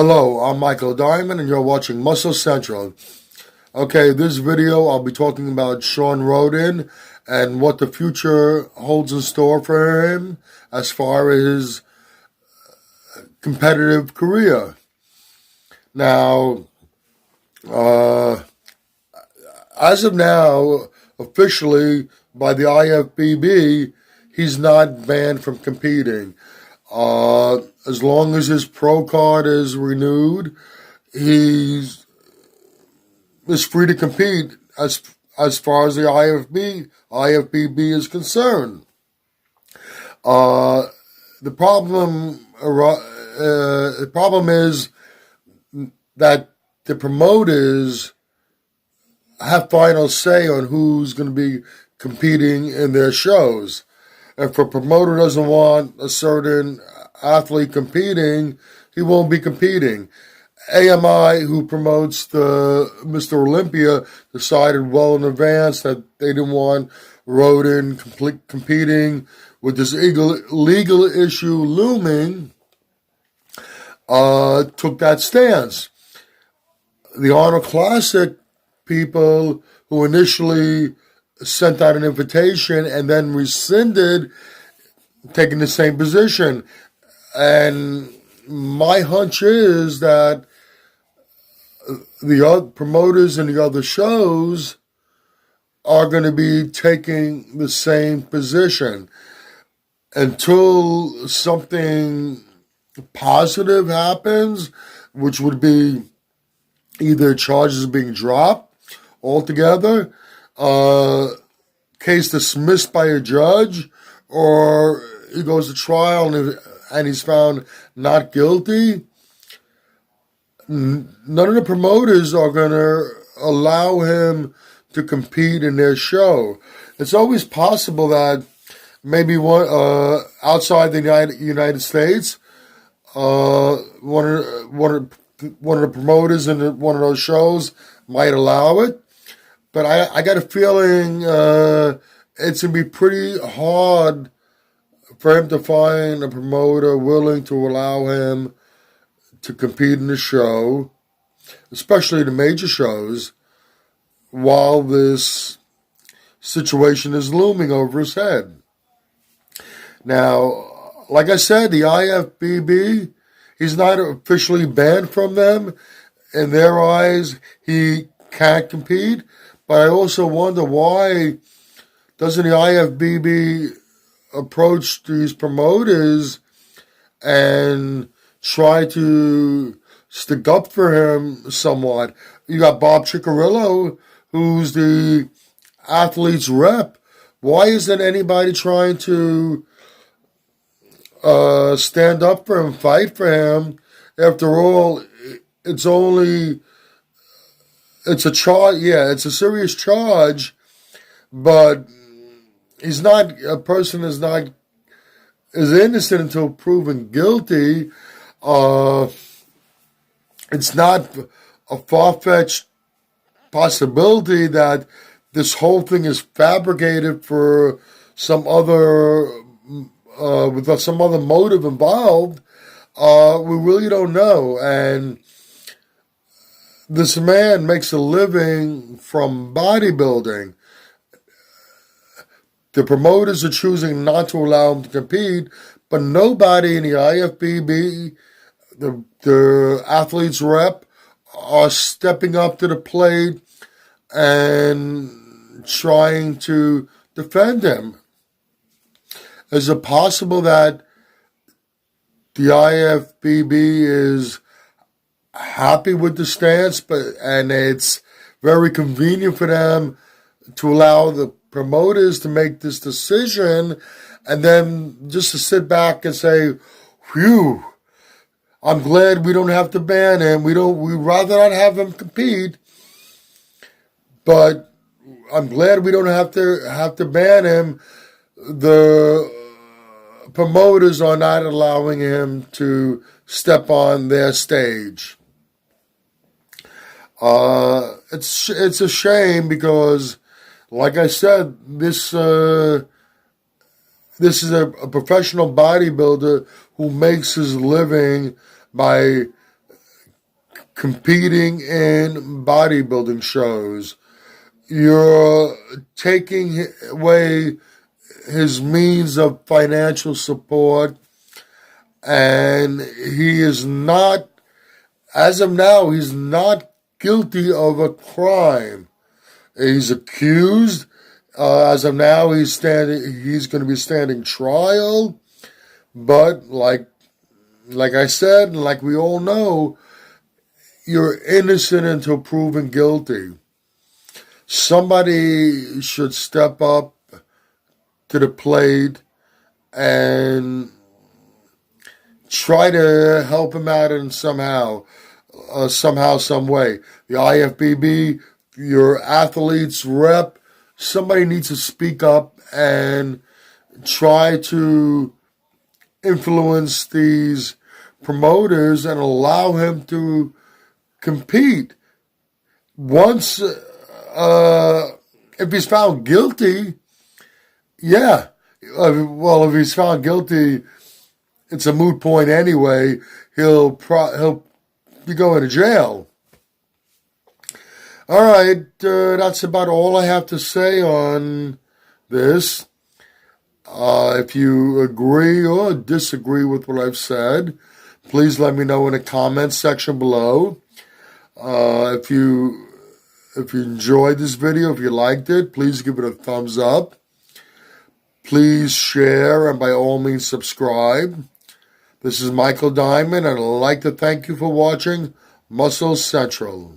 Hello, I'm Michael Diamond and you're watching Muscle Central. Okay, this video I'll be talking about Shawn Rhoden and what the future holds in store for him as far as his competitive career. Now, as of now, officially by the IFBB, he's not banned from competing. As long as his pro card is renewed, he's free to compete as far as the IFBB is concerned. The problem is that the promoters have final say on who's going to be competing in their shows. If a promoter doesn't want a certain athlete competing, he won't be competing. AMI, who promotes the Mr. Olympia, decided well in advance that they didn't want Rhoden competing with this legal issue looming, took that stance. The Honor Classic people who initially sent out an invitation and then rescinded, taking the same position. And my hunch is that the other promoters and the other shows are going to be taking the same position until something positive happens, which would be either charges being dropped altogether, case dismissed by a judge, or he goes to trial and he's found not guilty. None of the promoters are going to allow him to compete in their show. It's always possible that maybe one outside the United States, one of the promoters in one of those shows might allow it. But I got a feeling it's going to be pretty hard for him to find a promoter willing to allow him to compete in the show, especially the major shows, while this situation is looming over his head. Now, like I said, the IFBB, he's not officially banned from them. In their eyes, he can't compete. But I also wonder, why doesn't the IFBB approach these promoters and try to stick up for him somewhat? You got Bob Ciccarello, who's the athlete's rep. Why isn't anybody trying to stand up for him, fight for him? After all, it's a charge. Yeah, it's a serious charge, but a person is innocent until proven guilty. It's not a far-fetched possibility that this whole thing is fabricated for some other with some other motive involved. We really don't know. And this man makes a living from bodybuilding. The promoters are choosing not to allow him to compete, but nobody in the IFBB, the athletes rep, are stepping up to the plate and trying to defend him. Is it possible that the IFBB is happy with the stance, and it's very convenient for them to allow the promoters to make this decision, and then just to sit back and say, "Phew, I'm glad we don't have to ban him. We'd rather not have him compete, but I'm glad we don't have to ban him." The promoters are not allowing him to step on their stage. It's a shame because, like I said, this is a professional bodybuilder who makes his living by competing in bodybuilding shows. You're taking away his means of financial support, and he is not, as of now, he's not guilty of a crime. He's accused. As of now, he's going to be standing trial. But like I said, and like we all know, you're innocent until proven guilty. Somebody should step up to the plate and try to help him out in somehow, some way. The IFBB, your athlete's rep, somebody needs to speak up and try to influence these promoters and allow him to compete. Once, if he's found guilty, yeah. Well, if he's found guilty, it's a moot point anyway. He'll be going to jail. All right, that's about all I have to say on this. If you agree or disagree with what I've said, please let me know in the comments section below. If you enjoyed this video, if you liked it, please give it a thumbs up. Please share and by all means subscribe. This is Michael Diamond, and I'd like to thank you for watching Muscle Central.